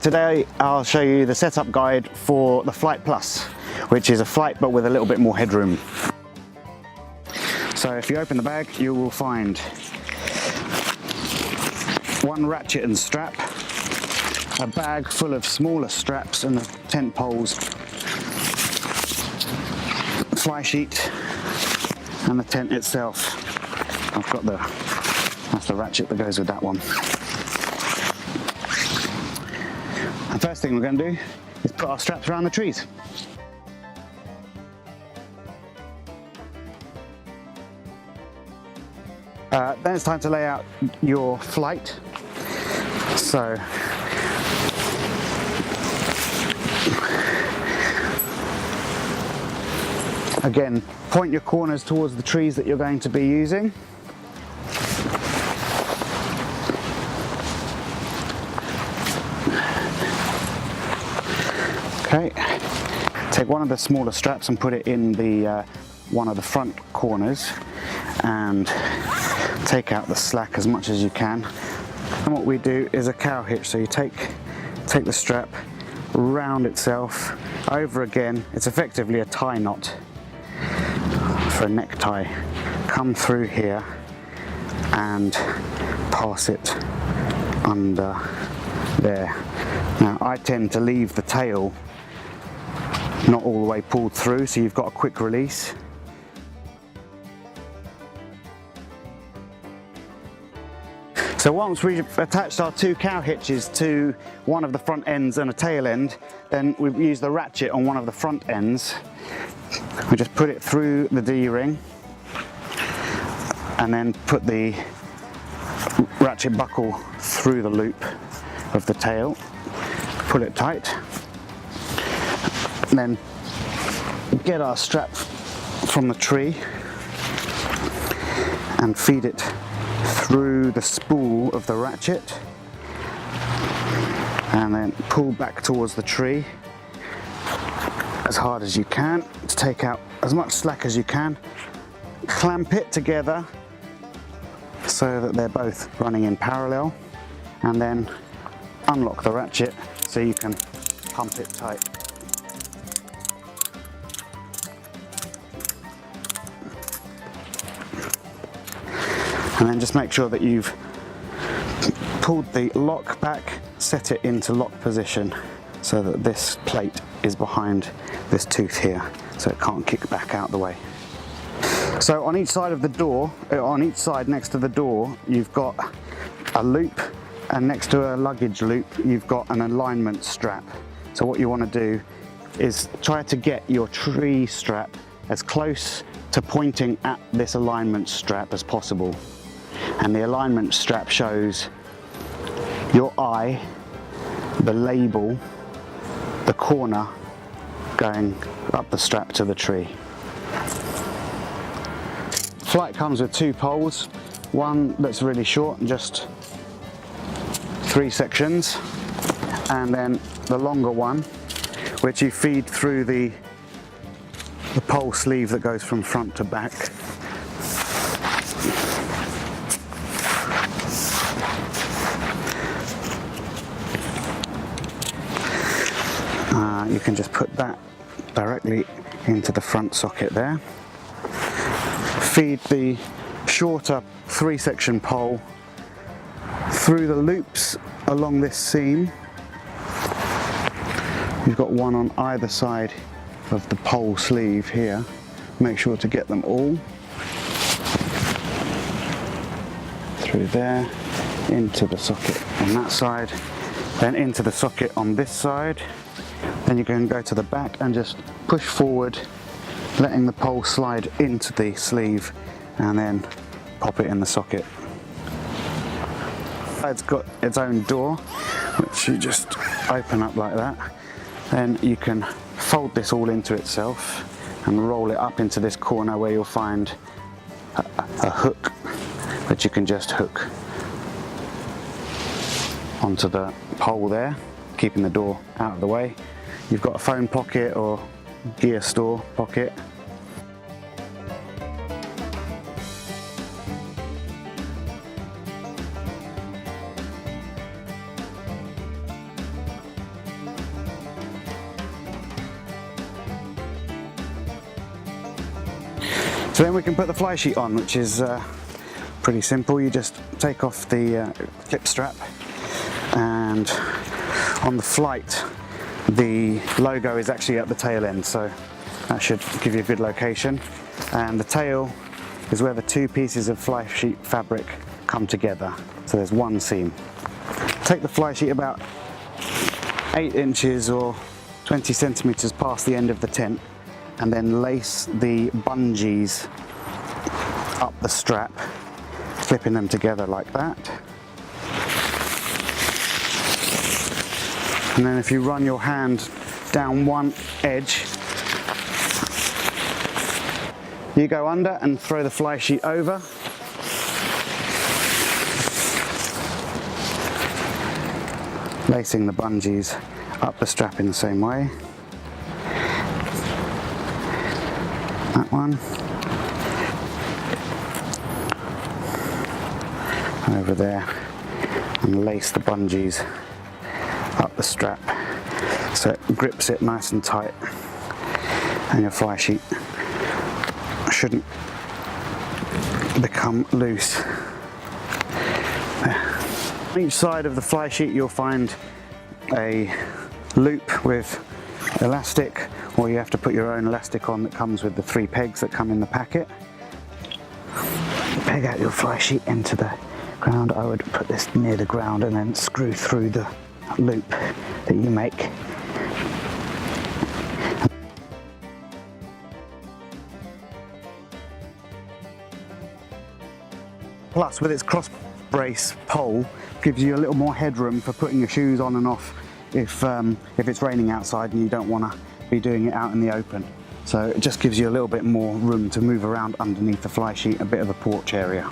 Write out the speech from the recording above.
Today I'll show you the setup guide for the Flight Plus, which is a flight but with a little bit more headroom. So if you open the bag, you will find one ratchet and strap, a bag full of smaller straps and the tent poles, fly sheet and the tent itself. I've got that's the ratchet that goes with that one. The first thing we're going to do is put our straps around the trees. Then it's time to lay out your flight. So again, point your corners towards the trees that you're going to be using. Okay, take one of the smaller straps and put it in the one of the front corners and take out the slack as much as you can. And what we do is a cow hitch, so you take the strap round itself over again. It's effectively a tie knot for a necktie. Come through here and pass it under there. Now I tend to leave the tail not all the way pulled through, so you've got a quick release. So once we've attached our two cow hitches to one of the front ends and a tail end, then we use the ratchet on one of the front ends. We just put it through the D-ring and then put the ratchet buckle through the loop of the tail, pull it tight, and then get our strap from the tree and feed it through the spool of the ratchet and then pull back towards the tree as hard as you can to take out as much slack as you can. Clamp it together so that they're both running in parallel, and then unlock the ratchet so you can pump it tight. And then just make sure that you've pulled the lock back, set it into lock position so that this plate is behind this tooth here, so it can't kick back out the way. So on each side of the door, on each side next to the door, you've got a loop, and next to a luggage loop, you've got an alignment strap. So what you want to do is try to get your tree strap as close to pointing at this alignment strap as possible. And the alignment strap shows your eye, the label, the corner going up the strap to the tree. Flight comes with two poles, one that's really short, just 3 sections, and then the longer one, which you feed through the pole sleeve that goes from front to back. You can just put that directly into the front socket there. Feed the shorter 3-section pole through the loops along this seam. You've got one on either side of the pole sleeve here. Make sure to get them all through there, into the socket on that side, then into the socket on this side. Then you can go to the back and just push forward, letting the pole slide into the sleeve, and then pop it in the socket. It's got its own door, which you just open up like that. Then you can fold this all into itself and roll it up into this corner where you'll find a hook that you can just hook onto the pole there, keeping the door out of the way. You've got a phone pocket or gear store pocket. So then we can put the fly sheet on, which is pretty simple. You just take off the clip strap, and on the flight the logo is actually at the tail end, so that should give you a good location. And the tail is where the two pieces of fly sheet fabric come together, so there's one seam. Take the fly sheet about 8 inches or 20 centimeters past the end of the tent, and then lace the bungees up the strap, clipping them together like that. And then if you run your hand down one edge, you go under and throw the fly sheet over. Lacing the bungees up the strap in the same way. That one. Over there, and lace the bungees up the strap so it grips it nice and tight, and your fly sheet shouldn't become loose. On each side of the fly sheet you'll find a loop with elastic, or you have to put your own elastic on that comes with the 3 pegs that come in the packet. Peg out your fly sheet into the ground. I would put this near the ground and then screw through the loop that you make. Plus, with its cross brace pole, gives you a little more headroom for putting your shoes on and off if it's raining outside and you don't want to be doing it out in the open. So it just gives you a little bit more room to move around underneath the fly sheet, a bit of a porch area.